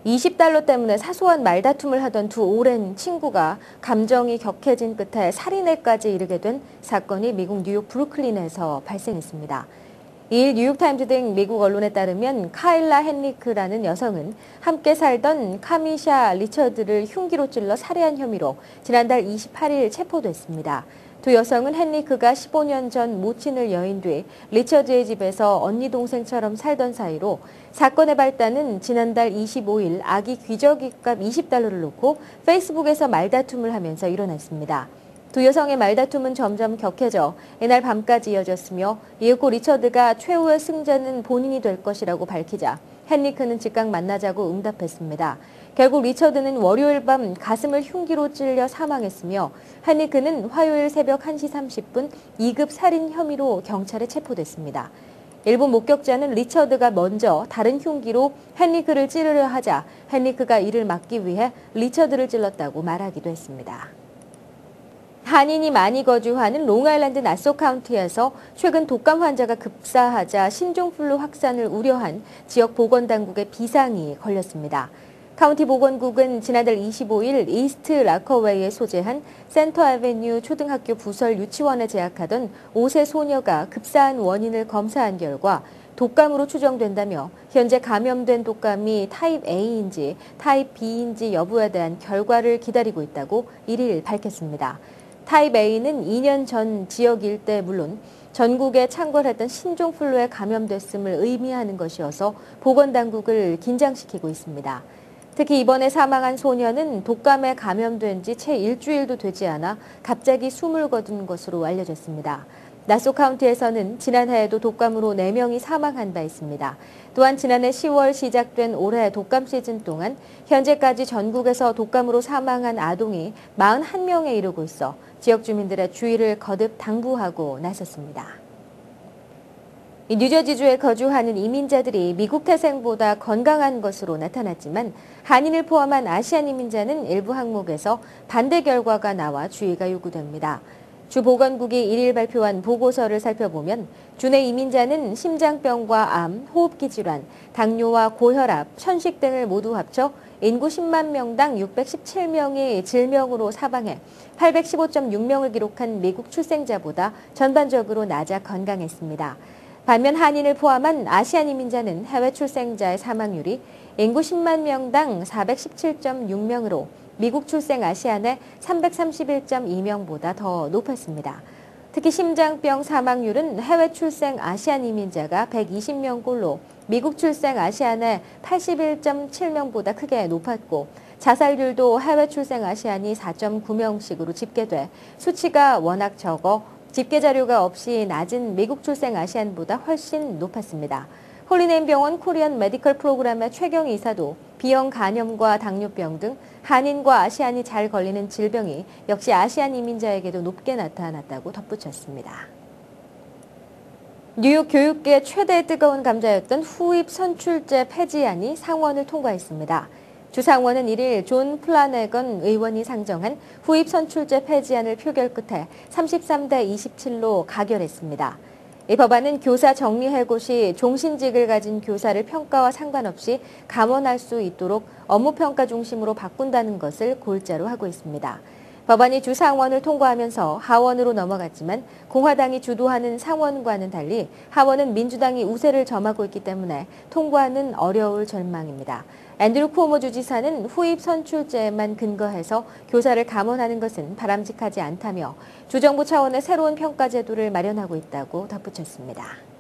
$20 때문에 사소한 말다툼을 하던 두 오랜 친구가 감정이 격해진 끝에 살인에까지 이르게 된 사건이 미국 뉴욕 브루클린에서 발생했습니다. 이일 뉴욕타임즈 등 미국 언론에 따르면 카일라 헨리크라는 여성은 함께 살던 카미샤 리처드를 흉기로 찔러 살해한 혐의로 지난달 28일 체포됐습니다. 두 여성은 헨리크가 15년 전 모친을 여인 뒤 리처드의 집에서 언니 동생처럼 살던 사이로 사건의 발단은 지난달 25일 아기 귀저귀값 $20를 놓고 페이스북에서 말다툼을 하면서 일어났습니다. 두 여성의 말다툼은 점점 격해져 이날 밤까지 이어졌으며 이윽고 리처드가 최후의 승자는 본인이 될 것이라고 밝히자 헨리크는 즉각 만나자고 응답했습니다. 결국 리처드는 월요일 밤 가슴을 흉기로 찔려 사망했으며 헨리크는 화요일 새벽 1시 30분 2급 살인 혐의로 경찰에 체포됐습니다. 일부 목격자는 리처드가 먼저 다른 흉기로 헨리크를 찌르려 하자 헨리크가 이를 막기 위해 리처드를 찔렀다고 말하기도 했습니다. 한인이 많이 거주하는 롱아일랜드 나소 카운티에서 최근 독감 환자가 급사하자 신종플루 확산을 우려한 지역 보건당국의 비상이 걸렸습니다. 카운티 보건국은 지난달 25일 이스트 라커웨이에 소재한 센터 애베뉴 초등학교 부설 유치원에 재학하던 5세 소녀가 급사한 원인을 검사한 결과 독감으로 추정된다며 현재 감염된 독감이 타입 A인지 타입 B인지 여부에 대한 결과를 기다리고 있다고 1일 밝혔습니다. 타입 A는 2년 전 지역 일대 물론 전국에 창궐했던 신종플루에 감염됐음을 의미하는 것이어서 보건당국을 긴장시키고 있습니다. 특히 이번에 사망한 소녀는 독감에 감염된 지 채 일주일도 되지 않아 갑자기 숨을 거둔 것으로 알려졌습니다. 나소 카운티에서는 지난해에도 독감으로 4명이 사망한 바 있습니다. 또한 지난해 10월 시작된 올해 독감 시즌 동안 현재까지 전국에서 독감으로 사망한 아동이 41명에 이르고 있어 지역 주민들의 주의를 거듭 당부하고 나섰습니다. 뉴저지주에 거주하는 이민자들이 미국 태생보다 건강한 것으로 나타났지만 한인을 포함한 아시안 이민자는 일부 항목에서 반대 결과가 나와 주의가 요구됩니다. 주 보건국이 1일 발표한 보고서를 살펴보면 주내 이민자는 심장병과 암, 호흡기 질환, 당뇨와 고혈압, 천식 등을 모두 합쳐 인구 10만 명당 617명이 질병으로 사망해 815.6명을 기록한 미국 출생자보다 전반적으로 낮아 건강했습니다. 반면 한인을 포함한 아시안 이민자는 해외 출생자의 사망률이 인구 10만 명당 417.6명으로 미국 출생 아시안의 331.2명보다 더 높았습니다. 특히 심장병 사망률은 해외 출생 아시안 이민자가 120명꼴로 미국 출생 아시안의 81.7명보다 크게 높았고 자살률도 해외 출생 아시안이 4.9명씩으로 집계돼 수치가 워낙 적어 집계 자료가 없이 낮은 미국 출생 아시안보다 훨씬 높았습니다. 홀리네임 병원 코리안 메디컬 프로그램의 최경 이사도 B형 간염과 당뇨병 등 한인과 아시안이 잘 걸리는 질병이 역시 아시안 이민자에게도 높게 나타났다고 덧붙였습니다. 뉴욕 교육계 최대 뜨거운 감자였던 후입 선출제 폐지안이 상원을 통과했습니다. 주 상원은 1일 존 플라네건 의원이 상정한 후입 선출제 폐지안을 표결 끝에 33대 27로 가결했습니다. 이 법안은 교사 정리해고 시 종신직을 가진 교사를 평가와 상관없이 감원할 수 있도록 업무평가 중심으로 바꾼다는 것을 골자로 하고 있습니다. 법안이 주 상원을 통과하면서 하원으로 넘어갔지만 공화당이 주도하는 상원과는 달리 하원은 민주당이 우세를 점하고 있기 때문에 통과는 어려울 전망입니다. 앤드류 쿠오모 주지사는 후입 선출제에만 근거해서 교사를 감원하는 것은 바람직하지 않다며 주정부 차원의 새로운 평가 제도를 마련하고 있다고 덧붙였습니다.